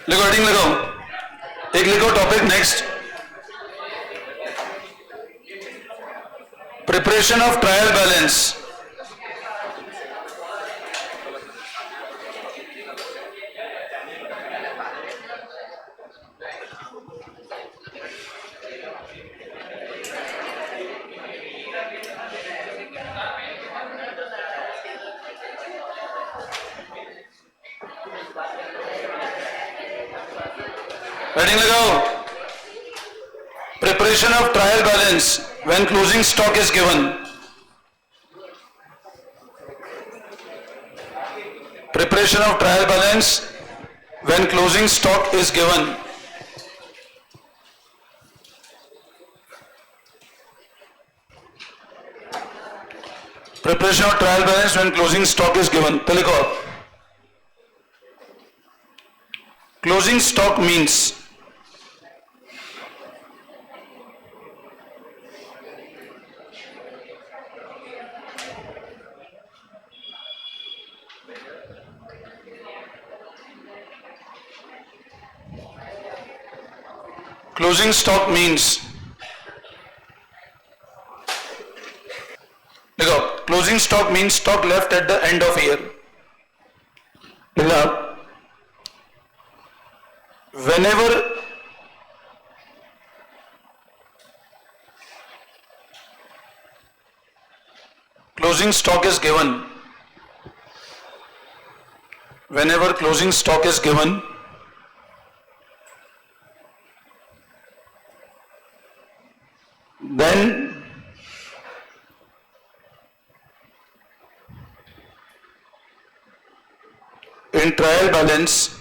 लिखो, हेडिंग लगाओ, एक लिखो topic next, preparation of trial balance. Heading लगाओ, preparation of trial balance when closing stock is given. Preparation of trial balance when closing stock is given. Preparation of trial balance when closing stock is given. तो लिखो, closing stock means closing stock means, देखो, closing stock means stock left at the end of year। whenever closing stock is given, whenever closing stock is given, then in trial balance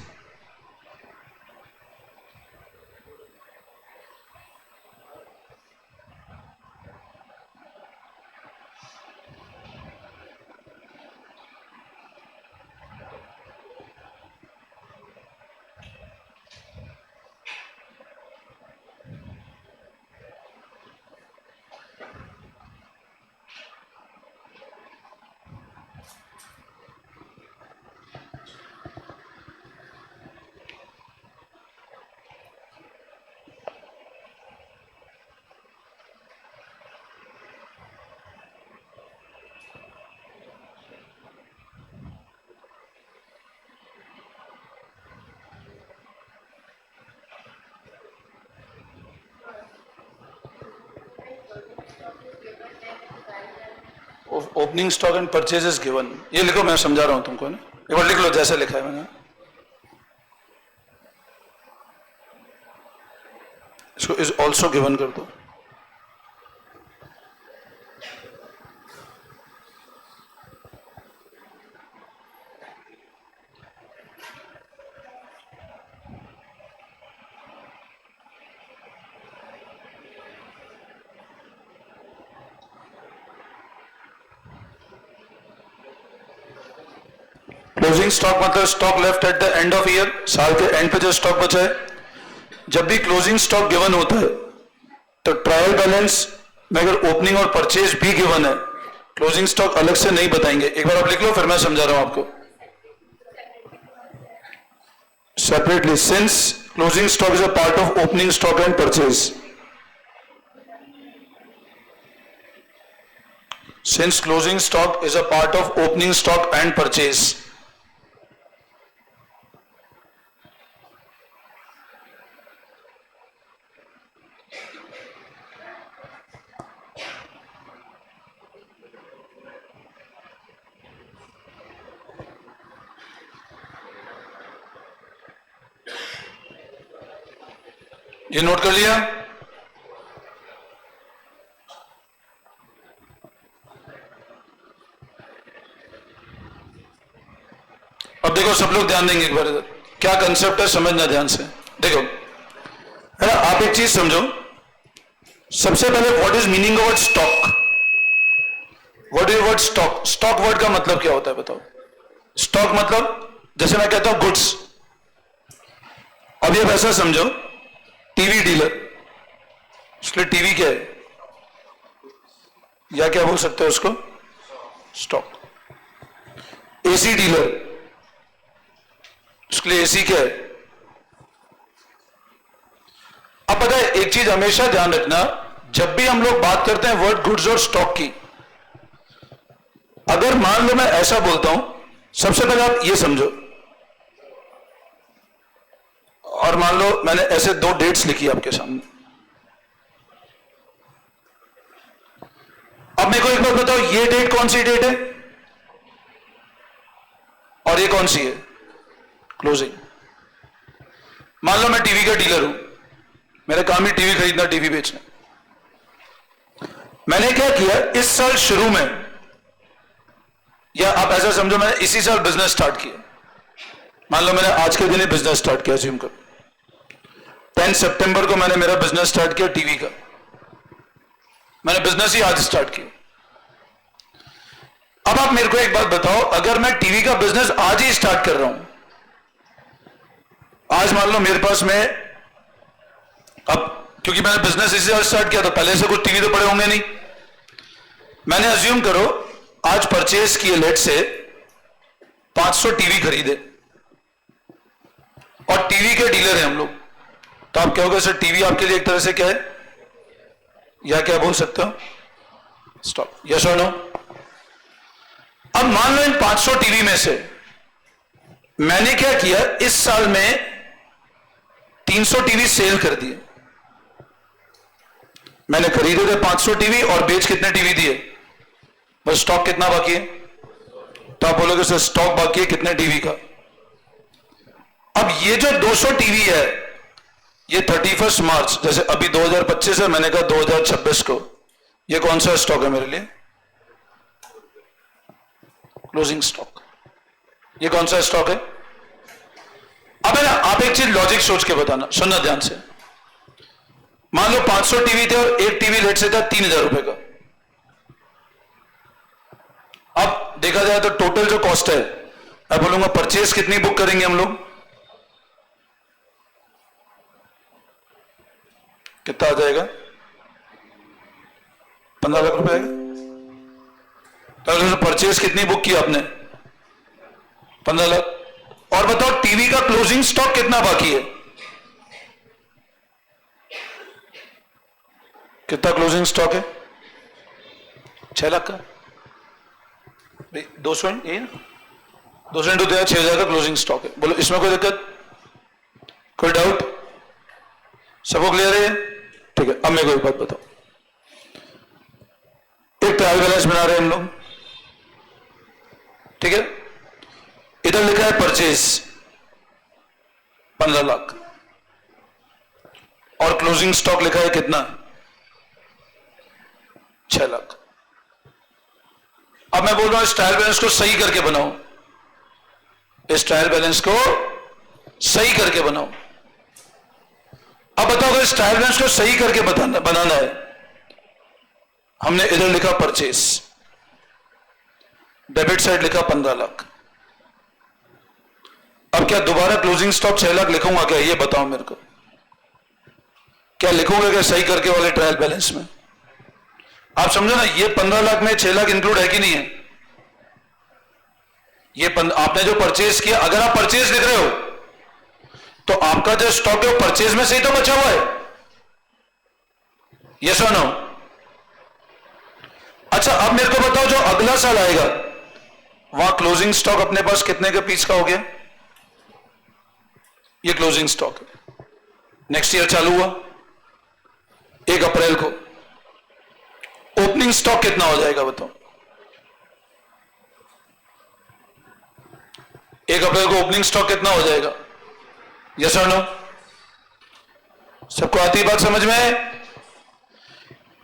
opening stock and purchase is given. ये लिखो, मैं समझा रहा हूं तुमको ना, एक बार लिख लो जैसे लिखा है मैंने। इसको इज ऑल्सो गिवन कर दो। क्लोजिंग स्टॉक मतलब stock left at the end of year, साल के एंड पे जो स्टॉक बचा है। जब भी क्लोजिंग स्टॉक गिवन होता है तो ट्रायल बैलेंस में अगर ओपनिंग और परचेज भी गिवन है, क्लोजिंग स्टॉक अलग से नहीं बताएंगे। एक बार आप लिख लो, फिर मैं समझा रहा हूं आपको separately. Since closing stock is a part of opening stock and purchase, since closing stock is a part of opening stock and purchase, ये नोट कर लिया। अब देखो, सब लोग ध्यान देंगे एक बार, क्या कंसेप्ट है समझना ध्यान से। देखो है ना, आप एक चीज समझो, सबसे पहले what is meaning of word stock. What is word stock? Stock word का मतलब क्या होता है बताओ? स्टॉक मतलब जैसे मैं कहता हूं गुड्स। अब ये वैसा समझो, टीवी डीलर, इसलिए टीवी क्या है, या क्या बोल सकते हो उसको, स्टॉक। एसी डीलर, उसके लिए एसी क्या है, अब पता है एक चीज हमेशा ध्यान रखना, जब भी हम लोग बात करते हैं वर्ड गुड्स और स्टॉक की, अगर मान लो मैं ऐसा बोलता हूं, सबसे पहले आप ये समझो, और मान लो मैंने ऐसे दो डेट्स लिखी आपके सामने। अब मेरे को एक बात बताओ, ये डेट कौन सी डेट है और ये कौन सी है? क्लोजिंग। मान लो मैं टीवी का डीलर हूं, मेरा काम ही टीवी खरीदना, टीवी बेचना। मैंने क्या किया, इस साल शुरू में, या आप ऐसा समझो मैंने इसी साल बिजनेस स्टार्ट किया। मान लो मैंने आज के दिन ही बिजनेस स्टार्ट किया, अज्यूम करो 10 सितंबर को मैंने मेरा बिजनेस स्टार्ट किया टीवी का। मैंने बिजनेस ही आज स्टार्ट किया। अब आप मेरे को एक बात बताओ, अगर मैं टीवी का बिजनेस आज ही स्टार्ट कर रहा हूं, आज मान लो मेरे पास में, अब क्योंकि मैंने बिजनेस इसी साल स्टार्ट किया तो पहले से कुछ टीवी तो पड़े होंगे नहीं, मैंने अज्यूम करो आज परचेज किए, लेट से 500 टीवी खरीदे और टीवी के डीलर हैं हम लोग, तो आप कहोगे सर टीवी आपके लिए एक तरह से क्या है, या क्या बोल सकते हो, स्टॉक, यस और नो? अब मान लो इन 500 टीवी में से मैंने क्या किया, इस साल में 300 टीवी सेल कर दिए। मैंने खरीदे थे 500 टीवी और बेच कितने टीवी दिए, बस स्टॉक कितना बाकी है? तो आप बोलोगे सर स्टॉक बाकी है कितने टीवी का? अब ये जो 200 टीवी है, ये 31 मार्च, जैसे अभी 2025 है, मैंने कहा 2026 को, ये कौन सा स्टॉक है मेरे लिए? Closing stock. ये कौन सा स्टॉक है? अब है ना, आप एक चीज लॉजिक सोच के बताना, सुनना ध्यान से। मान लो 500 टीवी थे और एक टीवी लेट से था 3000 रुपए का। अब देखा जाए तो टोटल जो कॉस्ट है, मैं बोलूंगा परचेज कितनी बुक करेंगे हम लोग, कितना आ जाएगा? 15 लाख रुपए आएगा। तो परचेज कितनी बुक की आपने? 15 लाख। और बताओ टीवी का क्लोजिंग स्टॉक कितना बाकी है? कितना क्लोजिंग स्टॉक है? 6 लाख का। 200 इंटू 6,000 का क्लोजिंग स्टॉक है। बोलो इसमें कोई दिक्कत, कोई डाउट? सबको क्लियर है? ठीक है। अब मेरे को एक बात बताओ, एक ट्रायल बैलेंस बना रहे हैं हम लोग, ठीक है? इधर लिखा है परचेज 15 लाख और क्लोजिंग स्टॉक लिखा है कितना? 6 लाख। अब मैं बोल रहा हूं इस ट्रायल बैलेंस को सही करके बनाओ, इस ट्रायल बैलेंस को सही करके बनाओ। अब बताओ इस ट्रायल बैलेंस को सही करके बनाना है, हमने इधर लिखा परचेज, डेबिट साइड लिखा 15 लाख। अब क्या दोबारा क्लोजिंग स्टॉक 6 लाख लिखूंगा क्या? ये बताओ मेरे को, क्या लिखूंगा क्या सही करके वाले ट्रायल बैलेंस में? आप समझो ना, ये 15 लाख में 6 लाख इंक्लूड है कि नहीं है? ये आपने जो परचेज किया, अगर आप परचेज लिख रहे हो तो आपका जो स्टॉक है वो परचेज में से ही तो बचा हुआ है, यस और नो? अच्छा अब मेरे को बताओ जो अगला साल आएगा वहां क्लोजिंग स्टॉक अपने पास कितने के पीस का हो गया? ये क्लोजिंग स्टॉक है। नेक्स्ट ईयर चालू हुआ 1 अप्रैल को, ओपनिंग स्टॉक कितना हो जाएगा बताओ? 1 अप्रैल को ओपनिंग स्टॉक कितना हो जाएगा? यस और नो? सबको आती है बात समझ में?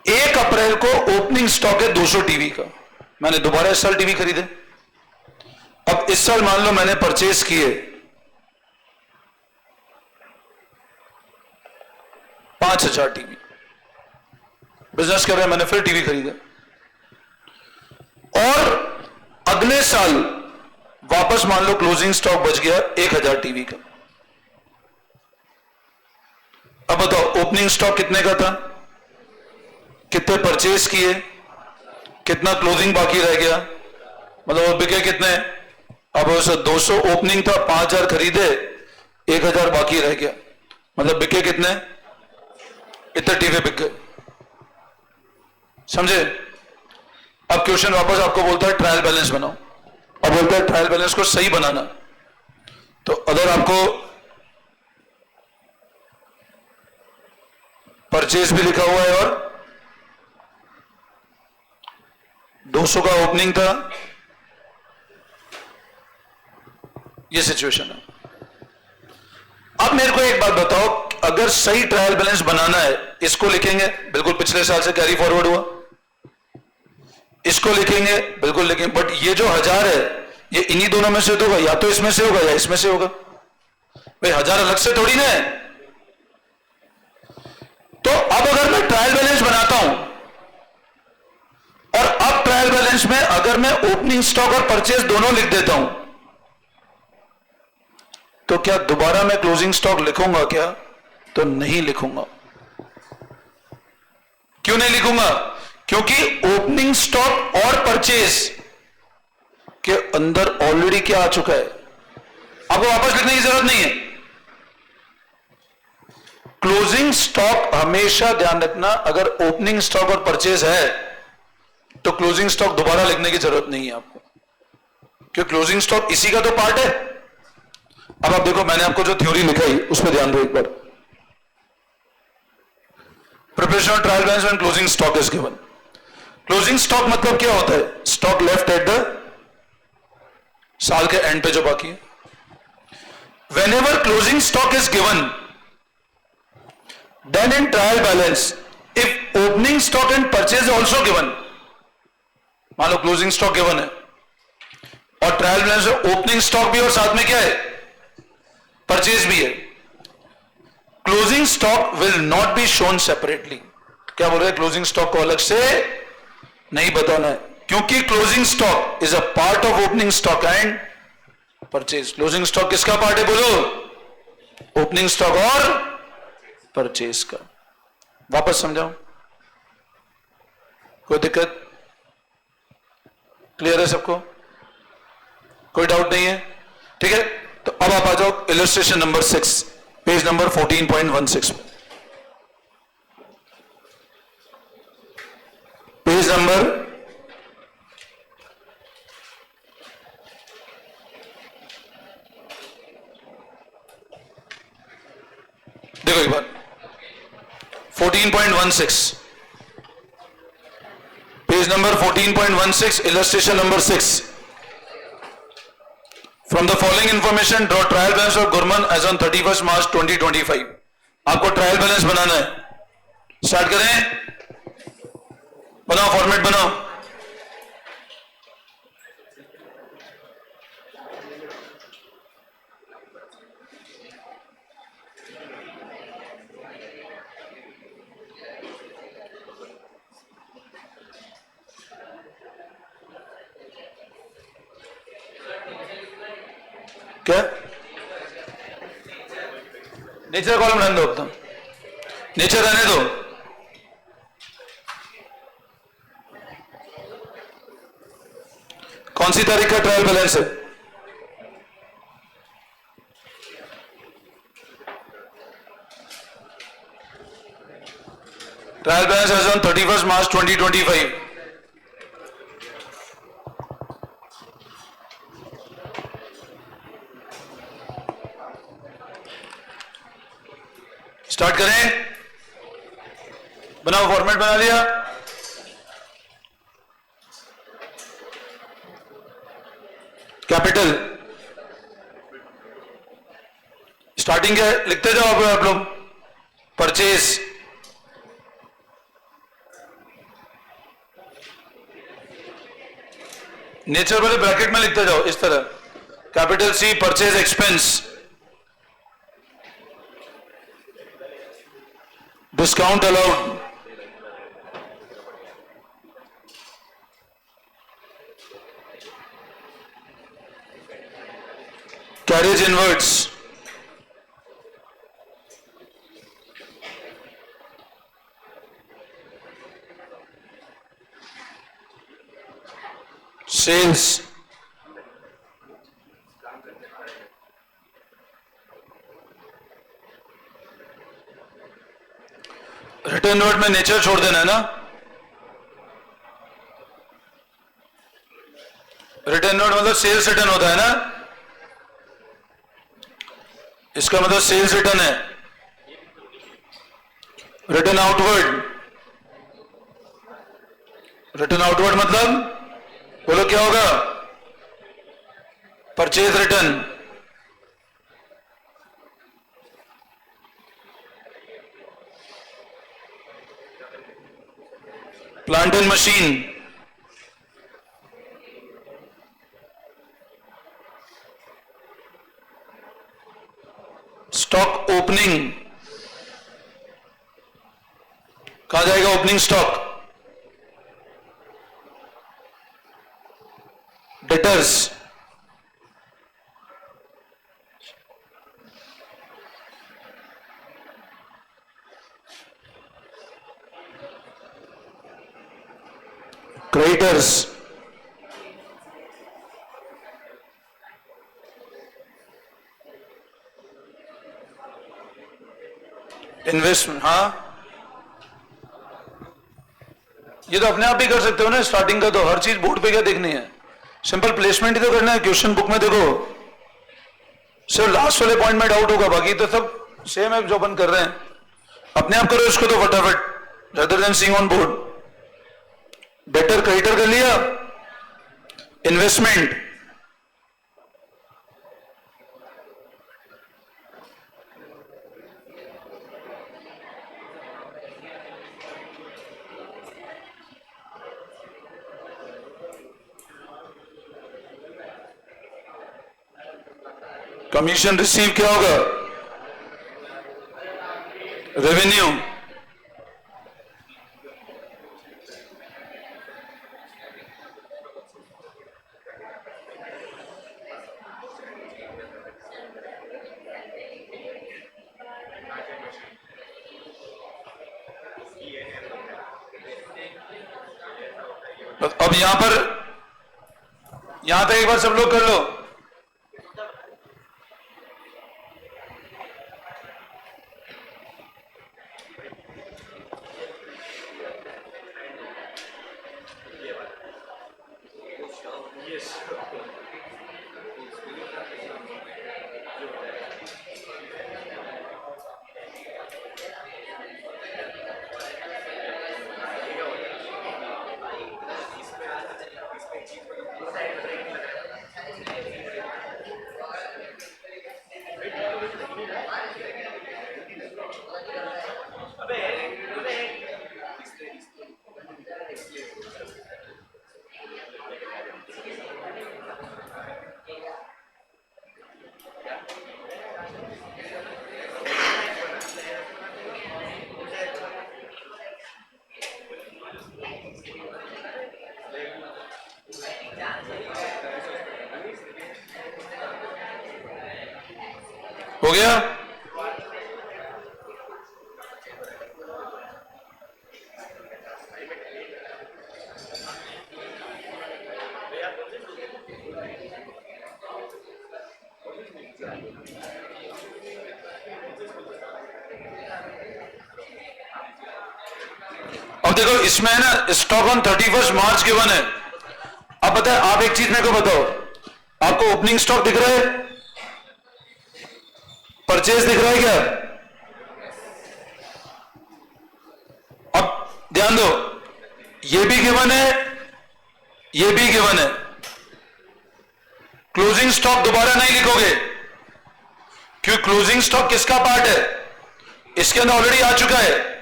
1 अप्रैल को ओपनिंग स्टॉक है 200 टीवी का। मैंने दोबारा इस साल टीवी खरीदे। अब इस साल मान लो मैंने परचेज किए 5000 टीवी, बिजनेस कर रहे हैं, मैंने फिर टीवी खरीदा और अगले साल वापस मान लो क्लोजिंग स्टॉक बच गया 1000 टीवी का। अब बताओ ओपनिंग स्टॉक कितने का था, कितने परचेज किए, कितना क्लोजिंग बाकी रह गया, मतलब बिके कितने? अब 200 ओपनिंग था, 5000 खरीदे, 1000 बाकी रह गया, मतलब बिके कितने? इतने टीवे बिक गए। समझे? अब क्वेश्चन वापस आपको बोलता है ट्रायल बैलेंस बनाओ, अब बोलता है ट्रायल बैलेंस को सही बनाना। तो अगर आपको परचेज भी लिखा हुआ है और 200 का ओपनिंग था, ये सिचुएशन है। अब मेरे को एक बात बताओ, अगर सही ट्रायल बैलेंस बनाना है, इसको लिखेंगे बिल्कुल पिछले साल से कैरी फॉरवर्ड हुआ, इसको लिखेंगे बिल्कुल लिखेंगे, बट ये जो 1000 है ये इन्हीं दोनों में से तो होगा, या तो इसमें से होगा या इसमें से होगा। भाई 1000 अलग से थोड़ी ना है। तो अब अगर मैं ट्रायल बैलेंस बनाता हूं और अब ट्रायल बैलेंस में अगर मैं ओपनिंग स्टॉक और परचेज दोनों लिख देता हूं, तो क्या दोबारा मैं क्लोजिंग स्टॉक लिखूंगा क्या? तो नहीं लिखूंगा। क्यों नहीं लिखूंगा? क्योंकि ओपनिंग स्टॉक और परचेज के अंदर ऑलरेडी क्या आ चुका है, आपको वापस लिखने की जरूरत नहीं है। क्लोजिंग स्टॉक हमेशा ध्यान रखना, अगर ओपनिंग स्टॉक और परचेज है तो क्लोजिंग स्टॉक दोबारा लिखने की जरूरत नहीं है आपको, क्योंकि क्लोजिंग स्टॉक इसी का तो पार्ट है। अब आप देखो, मैंने आपको जो थ्योरी लिखाई उस पर ध्यान दो एक बार। Preparation of trial balance when closing stock is given. Closing stock मतलब क्या होता है? स्टॉक लेफ्ट एट द साल के एंड पे जो बाकी है। Whenever closing stock is given, then in trial balance if opening stock and purchase also given, मान लो क्लोजिंग स्टॉक गिवन है और ट्रायल बैलेंस में ओपनिंग स्टॉक भी और साथ में क्या है? परचेज भी है। Closing stock will not be shown separately. क्या बोल रहे हैं? क्लोजिंग स्टॉक को अलग से नहीं बताना है, क्योंकि closing stock is a part of opening stock and purchase. Closing stock किसका पार्ट है बोलो? ओपनिंग स्टॉक और परचेज का। वापस समझाओ, कोई दिक्कत? क्लियर है सबको? कोई डाउट नहीं है? ठीक है, तो अब आप आ जाओ illustration number 6, page number 14.16 page number देखो एक बार 14.16 page number 14.16 illustration number 6। From the following information, draw trial balance of Gurman as on 31st March 2025. आपको ट्रायल बैलेंस बनाना है। स्टार्ट करें, बनाओ, फॉर्मेट बनाओ। क्या नेचर कॉलम रहने दो, अब तो नेचर रहने दो। कौन सी तारीख का ट्रायल बैलेंस है? Trial balance as on 31st March 2025। Start करें, बनाओ, फॉर्मेट बना लिया। कैपिटल स्टार्टिंग क्या है? लिखते जाओ आप लोग। परचेज, नेचर वाले ब्रैकेट में लिखते जाओ इस तरह, capital C purchase expense, discount allowed, carriage inwards, sales, return inward में नेचर छोड़ देना है ना। रिटर्न वर्ड मतलब सेल्स रिटर्न होता है ना, इसका मतलब सेल्स रिटर्न है। रिटर्न आउटवर्ड, रिटर्न आउटवर्ड मतलब बोलो क्या होगा, purchase return. Plant and machine, stock opening, कहां जाएगा opening stock, debtors, creditors, investment. हाँ ये तो अपने आप भी कर सकते हो ना, स्टार्टिंग का तो हर चीज बोर्ड पे क्या देखनी है, सिंपल प्लेसमेंट ही तो करना है। क्वेश्चन बुक में देखो सिर्फ लास्ट वाले पॉइंट में डाउट होगा, बाकी तो सब सेम है जो अपन कर रहे हैं। अपने आप करो इसको तो फटाफट, rather than seeing on board. Debtor creditor कर लिया, इन्वेस्टमेंट, कमीशन रिसीव क्या होगा, रेवेन्यू, अब यहां तक एक बार सब लोग कर लो। हो गया, अब देखो इसमें है ना स्टॉक ऑन 31 मार्च गिवन है। अब पता है, आप एक चीज मेरे को बताओ, आपको ओपनिंग स्टॉक दिख रहा है, परचेज दिख रहा है क्या? अब ध्यान दो, ये भी गिवन है, ये भी गिवन है। क्लोजिंग स्टॉक दोबारा नहीं लिखोगे, क्योंकि क्लोजिंग स्टॉक किसका पार्ट है, इसके अंदर ऑलरेडी आ चुका है।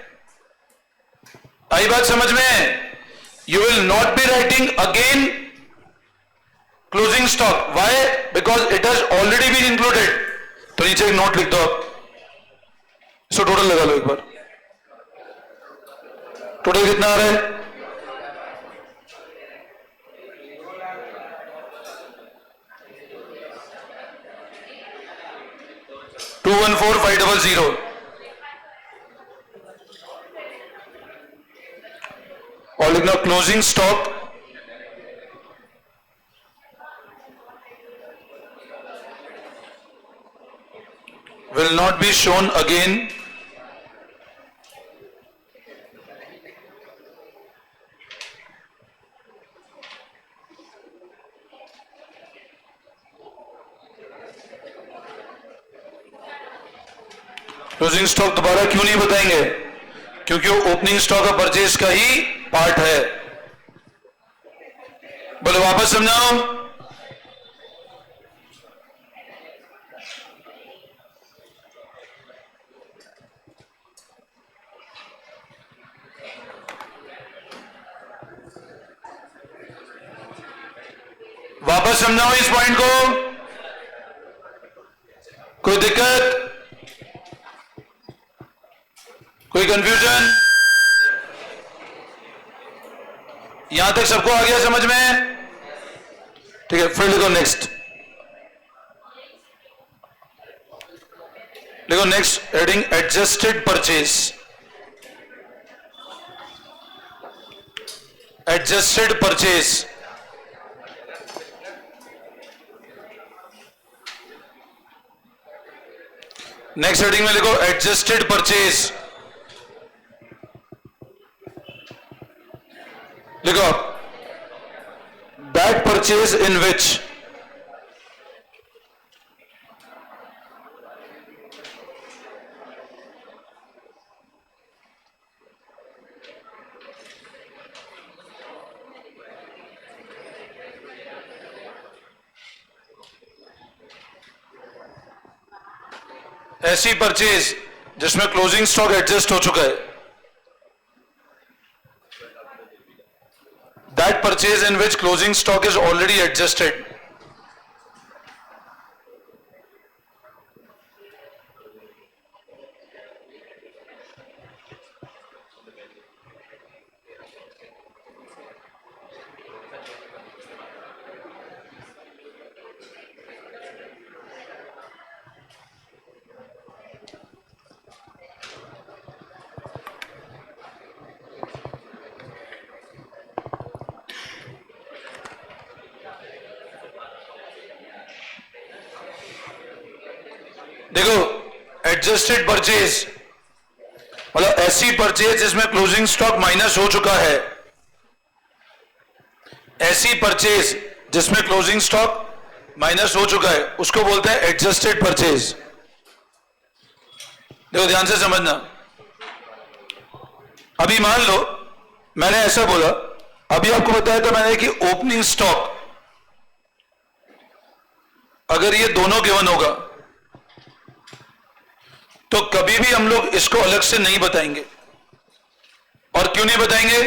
आई बात समझ में? You will not be writing again closing stock, why? Because it has already been included. तो नीचे एक नोट लिख दो आप, इसको टोटल लगा लो एक बार। टोटल कितना आ रहा है? 214,500। और लिखना closing stock will not be shown again closing stock दोबारा क्यों नहीं बताएंगे? क्योंकि वो ओपनिंग स्टॉक और परचेज का ही पार्ट है। बोलो वापस समझाओ। वापस समझाओ इस पॉइंट को। कोई दिक्कत, कोई कंफ्यूजन? यहां तक सबको आ गया समझ में? ठीक है, फिर लिखो नेक्स्ट। लिखो next heading adjusted purchase. Adjusted purchase. Next heading में लिखो एडजस्टेड परचेज। लिखो दैट परचेज इन विच ऐसी परचेज जिसमें क्लोजिंग स्टॉक एडजस्ट हो चुका है। That purchase in which closing stock is already adjusted. देखो एडजस्टेड परचेज मतलब ऐसी परचेज जिसमें क्लोजिंग स्टॉक माइनस हो चुका है। ऐसी परचेज जिसमें क्लोजिंग स्टॉक माइनस हो चुका है उसको बोलते हैं एडजस्टेड परचेज। देखो ध्यान से समझना। अभी मान लो मैंने ऐसा बोला, अभी आपको बताया था मैंने कि ओपनिंग स्टॉक अगर ये दोनों गिवन होगा तो कभी भी हम लोग इसको अलग से नहीं बताएंगे। और क्यों नहीं बताएंगे?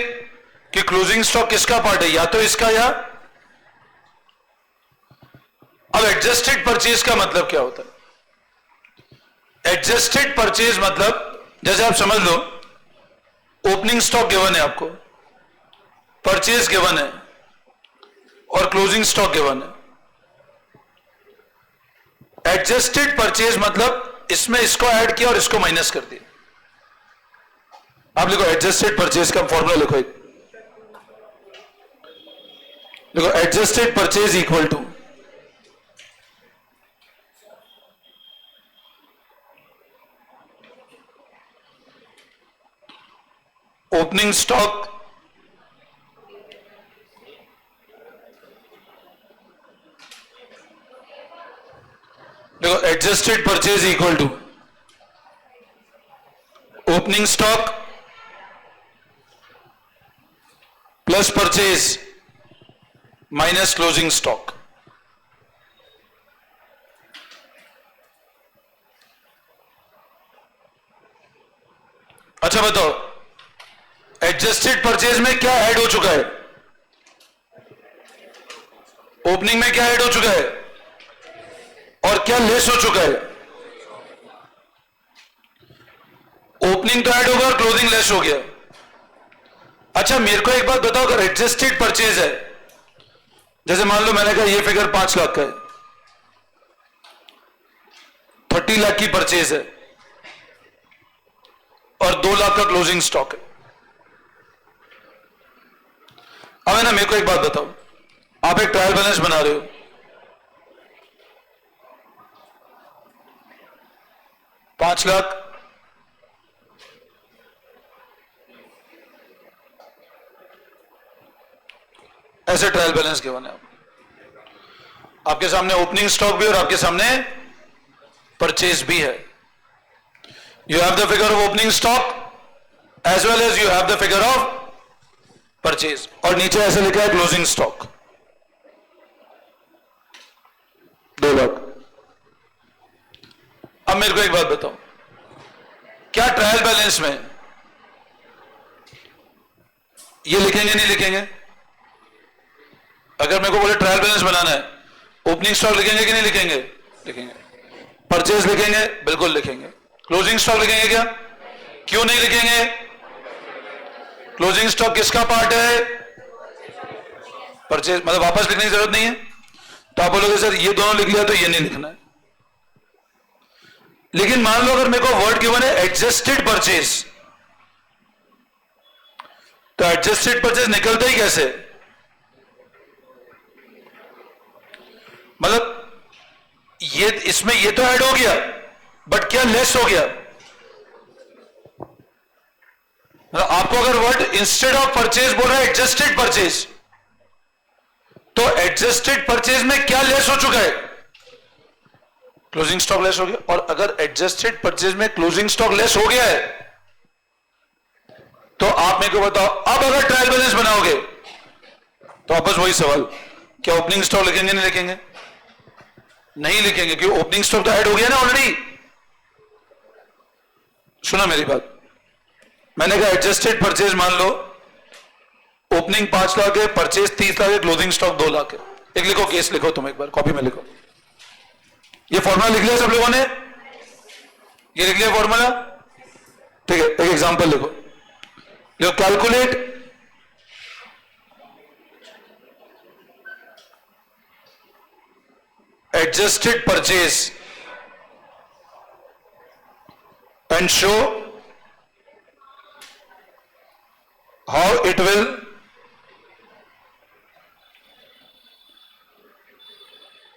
कि क्लोजिंग स्टॉक किसका पार्ट है, या तो इसका या। अब एडजस्टेड परचेज का मतलब क्या होता है? एडजस्टेड परचेज मतलब जैसे आप समझ लो ओपनिंग स्टॉक गिवन है आपको, परचेज गिवन है और क्लोजिंग स्टॉक गिवन है। एडजस्टेड परचेज मतलब इसमें इसको ऐड किया और इसको माइनस कर दिया। आप लिखो एडजस्टेड परचेज का फॉर्मूला लिखो एक। देखो adjusted purchase equal to opening stock देखो adjusted purchase equal to opening stock plus purchase minus closing stock. अच्छा बताओ एडजस्टेड परचेज में क्या ऐड हो चुका है? ओपनिंग में क्या ऐड हो चुका है और क्या लेस हो चुका है? ओपनिंग तो ऐड होगा और क्लोजिंग लेस हो गया। अच्छा मेरे को एक बात बताओ, अगर एडजस्टेड परचेज है, जैसे मान लो मैंने कहा ये फिगर 5 लाख का है, 30 लाख की परचेज है और 2 लाख का क्लोजिंग स्टॉक है। अब है ना, मेरे को एक बात बताओ, आप एक ट्रायल बैलेंस बना रहे हो, 5 लाख ऐसे ट्रायल बैलेंस गिवन है। आपके सामने ओपनिंग स्टॉक भी और आपके सामने परचेज भी है। You have the figure of opening stock as well as you have the figure of purchase. और नीचे ऐसे लिखा है closing stock 2 लाख। अब मेरे को एक बात बताओ, क्या ट्रायल बैलेंस में ये लिखेंगे नहीं लिखेंगे? अगर मेरे को बोले ट्रायल बैलेंस बनाना है, ओपनिंग स्टॉक लिखेंगे कि नहीं लिखेंगे? लिखेंगे। परचेज लिखेंगे? बिल्कुल लिखेंगे। क्लोजिंग स्टॉक लिखेंगे क्या? क्यों नहीं लिखेंगे? क्लोजिंग स्टॉक किसका पार्ट है? परचेज, मतलब वापस लिखने की जरूरत नहीं है। तो आप बोलोगे सर ये दोनों लिख लिया तो ये नहीं लिखना है। लेकिन मान लो अगर मेरे को वर्ड गिवन है एडजस्टेड परचेज, तो एडजस्टेड परचेज निकलता ही कैसे? मतलब ये इसमें ये तो ऐड हो गया, बट क्या लेस हो गया? मतलब आपको अगर वर्ड इंस्टेड ऑफ परचेज बोल रहा है एडजस्टेड परचेज, तो एडजस्टेड परचेज में क्या लेस हो चुका है? क्लोजिंग स्टॉक लेस हो गया। और अगर एडजस्टेड परचेज में क्लोजिंग स्टॉक लेस हो गया है, तो आप मेरे को बताओ, अब अगर ट्रायल बैलेंस बनाओगे तो वापस वही सवाल, क्या ओपनिंग स्टॉक लिखेंगे नहीं लिखेंगे? नहीं लिखेंगे, क्योंकि ओपनिंग स्टॉक तो ऐड हो गया ना ऑलरेडी। सुना मेरी बात, मैंने कहा एडजस्टेड परचेज मान लो ओपनिंग 5 लाख है, परचेज 30 लाख है, क्लोजिंग स्टॉक 2 लाख है। एक लिखो, केस लिखो, तुम एक बार कॉपी में लिखो। ये फॉर्मूला लिख लिया सब लोगों ने? ये लिख लिया फॉर्मूला? ठीक है, एक एग्जांपल लिखो। लिखो, calculate adjusted purchase and show how it will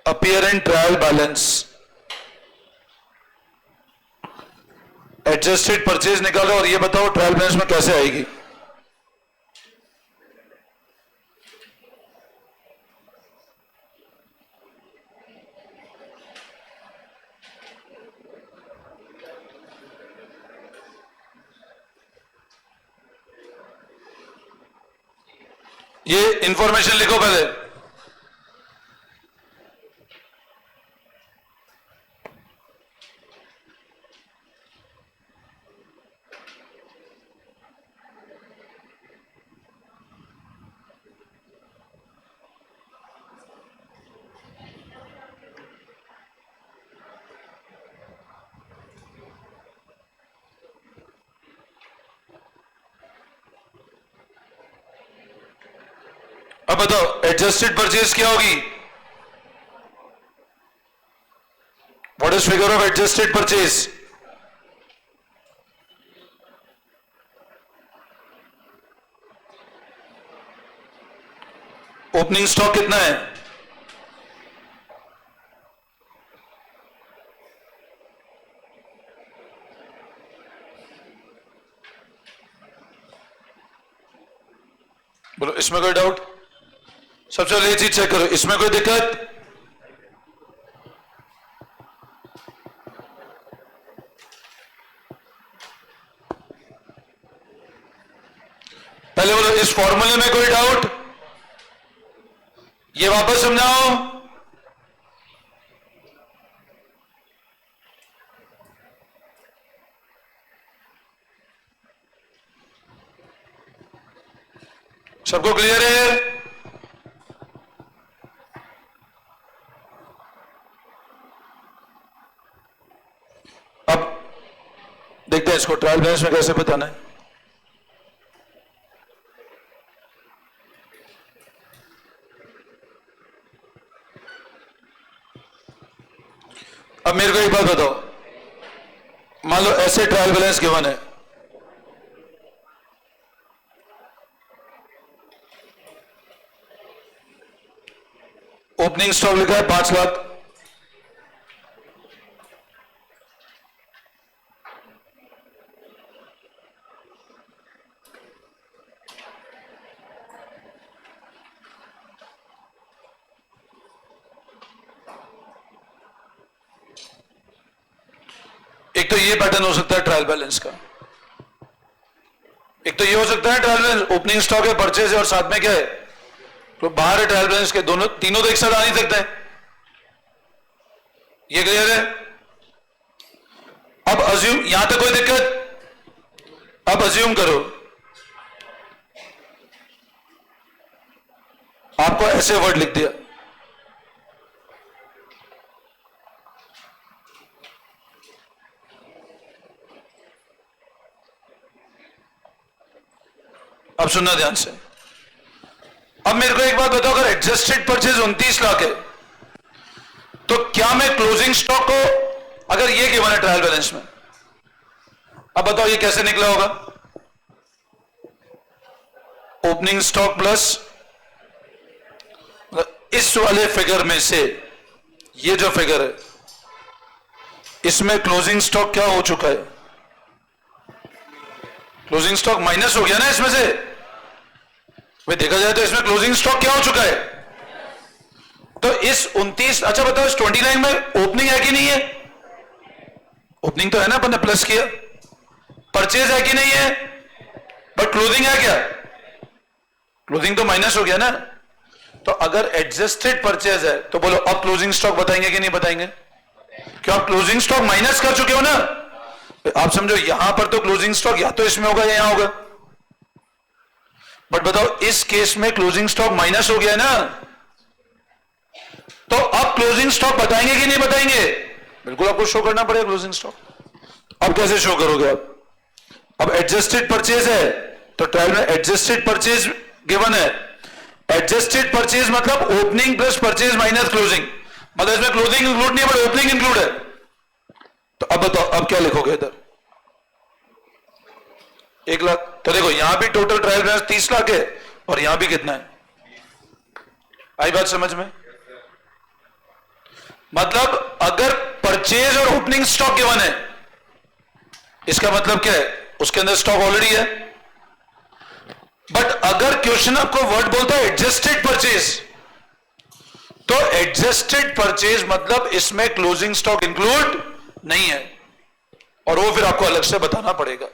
appear in trial balance। Adjusted purchase निकालो और ये बताओ ट्रायल बैलेंस में कैसे आएगी? ये इंफॉर्मेशन लिखो पहले। अब बताओ एडजस्टेड परचेज क्या होगी? What is figure of adjusted purchase? Opening stock कितना है? बोलो, इसमें कोई डाउट? सबसे पहले ये चीज चेक करो, इसमें कोई दिक्कत? पहले बोलो, इस फॉर्मूले में कोई डाउट? ये वापस समझाओ। सबको क्लियर है? अब देखते हैं इसको ट्रायल बैलेंस में कैसे बताना है। अब मेरे को एक बात बताओ, मान लो ऐसे ट्रायल बैलेंस गिवन है, ओपनिंग स्टॉक लिखा है 5 लाख, एक तो ये पैटर्न हो सकता है ट्रायल बैलेंस का, एक तो ये हो सकता है ट्रायल बैलेंस ओपनिंग स्टॉक है, परचेज है और साथ में क्या है तो बाहर है ट्रायल बैलेंस के, दोनों तीनों तो एक साथ आ नहीं सकते। ये क्लियर है? अब अज्यूम, यहां तक कोई दिक्कत? अब अज्यूम करो आपको ऐसे वर्ड लिख दिया, अब सुनना ध्यान से। अब मेरे को एक बात बताओ, अगर एडजस्टेड परचेज 29 लाख है तो क्या मैं क्लोजिंग स्टॉक को, अगर ये गिवन है ट्रायल बैलेंस में, अब बताओ ये कैसे निकला होगा? ओपनिंग स्टॉक प्लस इस वाले फिगर में से ये जो फिगर है इसमें क्लोजिंग स्टॉक क्या हो चुका है? क्लोजिंग स्टॉक माइनस हो गया ना इसमें से। भाई देखा जाए तो इसमें क्लोजिंग स्टॉक क्या हो चुका है? तो इस 29, अच्छा बताओ इस 29 में ओपनिंग है कि नहीं है? ओपनिंग तो है ना, अपन ने प्लस किया। परचेज है कि नहीं है? बट क्लोजिंग है क्या? क्लोजिंग तो माइनस हो गया ना। तो अगर एडजस्टेड परचेज है तो बोलो अब क्लोजिंग स्टॉक बताएंगे कि नहीं बताएंगे? क्यों आप क्लोजिंग स्टॉक माइनस कर चुके हो ना। आप समझो यहां पर तो क्लोजिंग स्टॉक या तो इसमें होगा या यहां होगा, बट बताओ इस केस में क्लोजिंग स्टॉक माइनस हो गया ना, तो अब क्लोजिंग स्टॉक बताएंगे कि नहीं बताएंगे? बिल्कुल आपको शो करना पड़ेगा क्लोजिंग स्टॉक। अब कैसे शो करोगे आप? अब एडजस्टेड परचेज है तो ट्रायल में एडजस्टेड परचेज गिवन है। एडजस्टेड परचेज मतलब opening plus purchase minus closing, मतलब इसमें क्लोजिंग इंक्लूड नहीं है बट ओपनिंग इंक्लूड है। तो अब बताओ अब क्या लिखोगे इधर? 1 लाख। तो देखो यहां भी टोटल ट्रायल बैलेंस 30 लाख है और यहां भी कितना है? आई बात समझ में? मतलब अगर परचेज और ओपनिंग स्टॉक गिवन है इसका मतलब क्या है? उसके अंदर स्टॉक ऑलरेडी है। बट अगर क्वेश्चन आपको वर्ड बोलता है एडजस्टेड परचेज, तो एडजस्टेड परचेज मतलब इसमें क्लोजिंग स्टॉक इंक्लूड नहीं है और वो फिर आपको अलग से बताना पड़ेगा।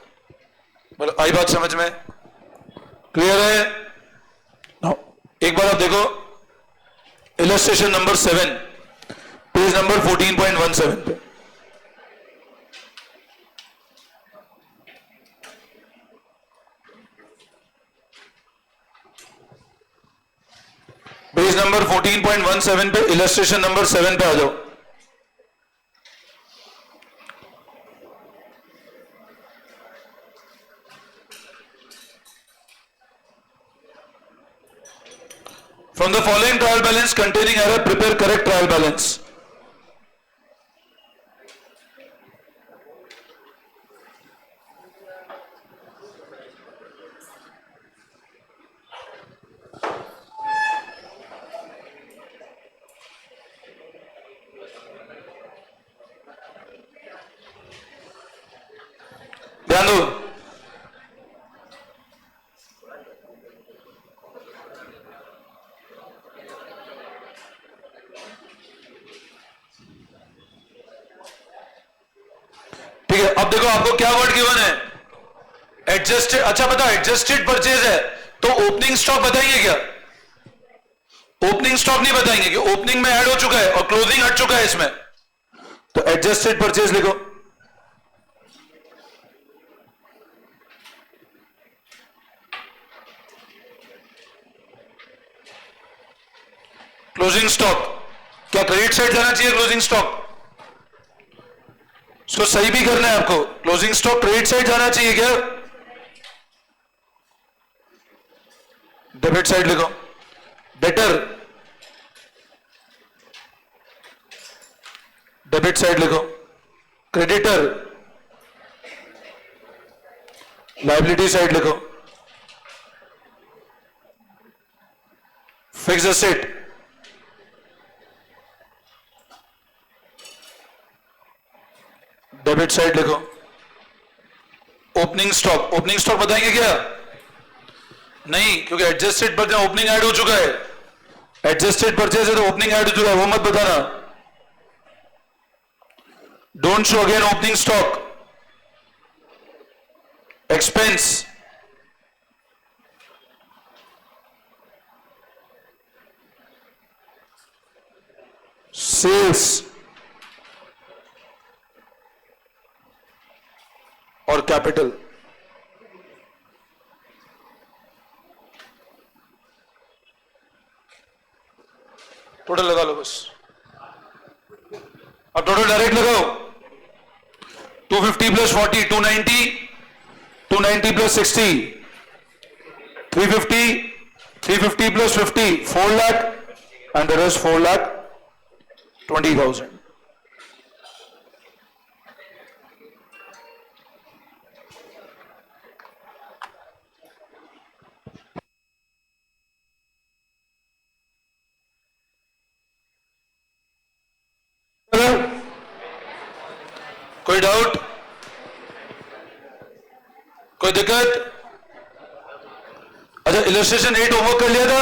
बोलो आई बात समझ में? क्लियर है? एक बार आप देखो इलस्ट्रेशन नंबर 7 पेज नंबर 14.17 पे। पेज नंबर 14.17 पे इलस्ट्रेशन नंबर 7 पे आ जाओ। From the following trial balance containing error, prepare correct trial balance. ध्यान दो। ठीक है, अब देखो आपको क्या वर्ड गिवन है? एडजस्टेड। अच्छा बताओ एडजस्टेड परचेज है तो ओपनिंग स्टॉक बताएंगे क्या? ओपनिंग स्टॉक नहीं बताएंगे कि ओपनिंग में ऐड हो चुका है और क्लोजिंग हट चुका है इसमें। तो एडजस्टेड परचेज लिखो। क्लोजिंग स्टॉक क्या क्रेडिट साइड जाना चाहिए? क्लोजिंग स्टॉक इसको सही भी करना है आपको। क्लोजिंग स्टॉक क्रेडिट साइड जाना चाहिए क्या? डेबिट साइड लिखो। डेटर डेबिट साइड लिखो। क्रेडिटर लायबिलिटी साइड लिखो। फिक्स एसेट डेबिट साइड लिखो। ओपनिंग स्टॉक बताएंगे क्या? नहीं, क्योंकि एडजस्टेड पर ओपनिंग ऐड हो चुका है। एडजस्टेड परचेज है तो ओपनिंग ऐड हो चुका है, वो मत बताना। Don't show again opening stock. Expense. Sales. और कैपिटल. टोटल लगा लो बस. अब टोटल डायरेक्ट लगाओ. 250 plus 40 290, 290 plus 60 350, 350 plus 50 4 lakh and the rest 4,20,000. कोई डाउट, कोई दिक्कत? अच्छा, इलस्ट्रेशन 8 होमवर्क कर लिया था?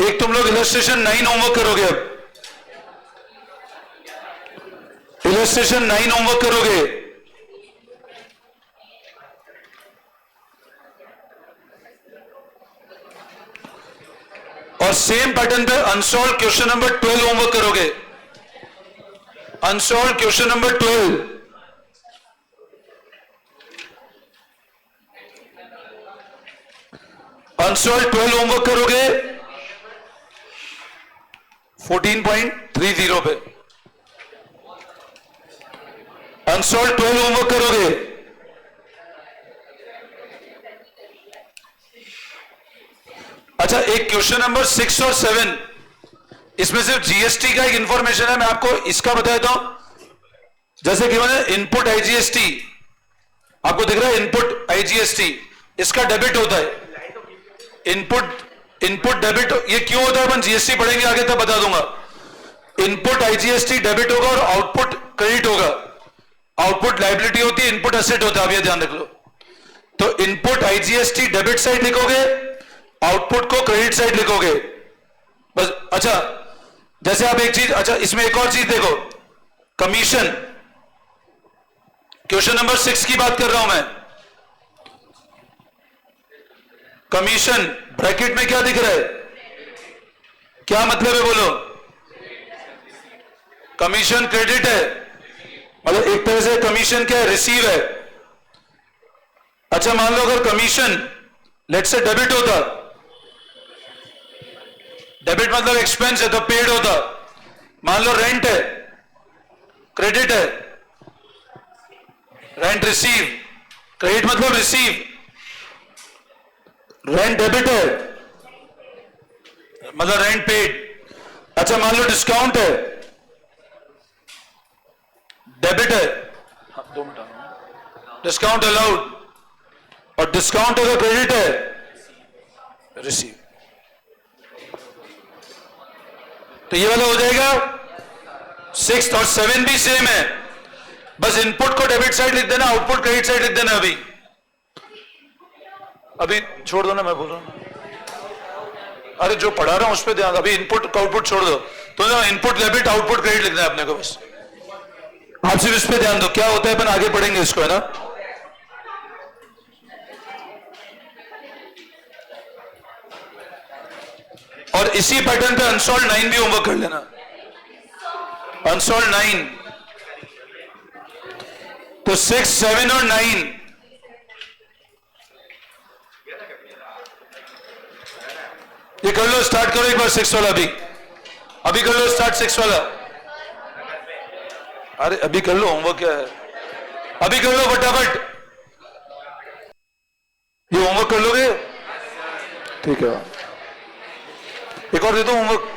एक तुम लोग इलस्ट्रेशन 9 होमवर्क करोगे. अब इलस्ट्रेशन 9 होमवर्क करोगे. और सेम पैटर्न पे अनसॉल्व क्वेश्चन नंबर 12 होमवर्क करोगे. Unsolved question number 12. Unsolved 12 homework करोगे 14.30 पे. अनसॉल्व 12 होमवर्क करोगे. अच्छा, एक क्वेश्चन नंबर 6 और 7, इसमें सिर्फ जीएसटी का एक इंफॉर्मेशन है. मैं आपको इसका बता देता हूं. जैसे कि मैंने इनपुट आईजीएसटी आपको दिख रहा है. इनपुट आईजीएसटी इसका डेबिट होता है. Input debit. ये क्यों होता है अपन जीएसटी पढ़ेंगे आगे तब बता दूंगा. इनपुट आईजीएसटी डेबिट होगा और आउटपुट क्रेडिट होगा. आउटपुट लायबिलिटी होती है, इनपुट एसेट होता है. अब ये ध्यान रख लो. तो इनपुट आईजीएसटी डेबिट साइड लिखोगे, आउटपुट को क्रेडिट साइड लिखोगे बस. अच्छा, जैसे आप एक चीज, अच्छा इसमें एक और चीज देखो. कमीशन, क्वेश्चन नंबर 6 की बात कर रहा हूं मैं. कमीशन ब्रैकेट में क्या दिख रहा है? क्या मतलब है बोलो? कमीशन क्रेडिट है. मतलब एक तरह से कमीशन क्या है? रिसीव है. अच्छा, मान लो अगर कमीशन लेट से डेबिट होता, डेबिट मतलब एक्सपेंस है तो पेड होता. मान लो रेंट है, क्रेडिट है. रेंट रिसीव, क्रेडिट मतलब रिसीव. रेंट डेबिट है मतलब रेंट पेड. अच्छा, मान लो डिस्काउंट है, डेबिट है. 2 मिनट. डिस्काउंट अलाउड और डिस्काउंट अगर क्रेडिट है, रिसीव. तो ये वाला हो जाएगा. 6 और 7 भी सेम है. बस इनपुट को डेबिट साइड लिख देना, आउटपुट क्रेडिट साइड लिख देना. अभी छोड़ दो ना, मैं बोल रहा हूं. अरे जो पढ़ा रहा हूं उस पर ध्यान. अभी इनपुट का आउटपुट छोड़ दो. तो ना इनपुट डेबिट आउटपुट क्रेडिट लिखना है अपने को बस. आप सिर्फ इस पे ध्यान दो. क्या होता है अपन आगे पढ़ेंगे इसको, है ना. और इसी पैटर्न पे अनसॉल्व 9 भी होमवर्क कर लेना. अनसॉल्व 9 तो 6, 7 और 9 ये कर लो. स्टार्ट करो एक बार 6 वाला. अभी कर लो स्टार्ट 6 वाला. अरे अभी कर लो, होमवर्क क्या है. अभी कर लो फटाफट. ये होमवर्क कर लोगे? ठीक है, एक और दे दो होमवर्क.